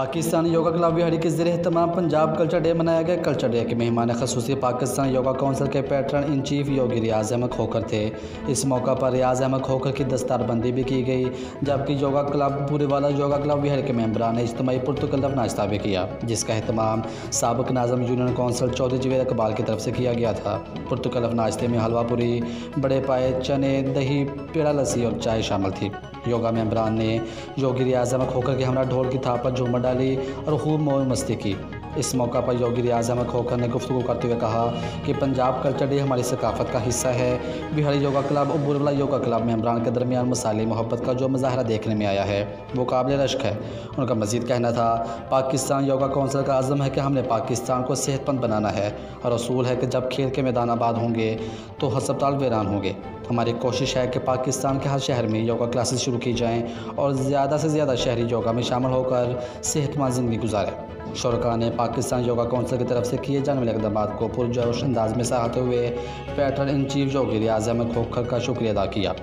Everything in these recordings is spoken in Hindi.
पाकिस्तानी योगा क्लब बिहाड़ी के ज़रिए तमाम पंजाब कल्चर डे मनाया गया। कल्चर डे के मेहमान खसूसी पाकिस्तान योगा काउंसिल के पैटर्न इन चीफ योगी रियाज अहमद खोखर थे। इस मौका पर रियाज अहमद खोखर की दस्तारबंदी भी की गई, जबकि योगा क्लब पूरेवाला योगा क्लब बिहाड़ी के मेम्बरान ने इज्तिमाई पुरतकल्लफ नाश्ता भी किया, जिसका अहतमाम साबिक नाज़म यूनियन काउंसिल चौधरी जवेद इकबाल की तरफ से किया गया था। पुरतकल्लफ नाश्ते में हलवा पूरी, बड़े पाए, चने, दही, पेड़ा, लस्सी और चाय शामिल थी। योगा मेम्बरान ने योगी रियाज अहमद खोखर के हमरा ढोल की थाप पर झूमर डाली और खूब मौज मस्ती की। इस मौका पर योगी रियाज अहमद खोखर ने गुफ्तगू करते हुए कहा कि पंजाब कल्चर डे हमारी सकाफत का हिस्सा है। बिहाड़ी योगा क्लब और बुरवला योगा क्लब मेम्बरान के दरमियान मसाले मोहब्बत का जो मुजाहरा देखने में आया है वो काबिल रश्क है। उनका मज़ीद कहना था, पाकिस्तान योगा काउंसिल का आज़म है कि हमने पाकिस्तान को सेहतमंद बनाना है और असूल है कि जब खेल के मैदान आबाद होंगे तो हस्पताल वीरान होंगे। हमारी कोशिश है कि पाकिस्तान के हर शहर में योगा क्लासेस शुरू की जाएँ और ज़्यादा से ज़्यादा शहरी योगा में शामिल होकर सेहतमंद ज़िंदगी गुजारें। शुरका ने पाकिस्तान योगा काउंसिल की तरफ से किए जाने वाले इक़दाम को पुरजोश अंदाज में सराहते हुए पैटर्न इन चीफ योगी रियाज अहमद खोखर का शुक्रिया अदा किया।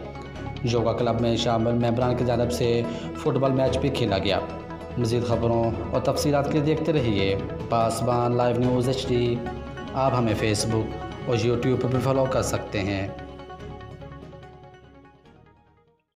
योगा क्लब में शामिल मेम्बरान की जानब से फुटबॉल मैच भी खेला गया। मज़ीद ख़बरों और तफसीलात के लिए देखते रहिए पासबान लाइव न्यूज़ HD। आप हमें फ़ेसबुक और यूट्यूब पर भी फॉलो कर सकते हैं।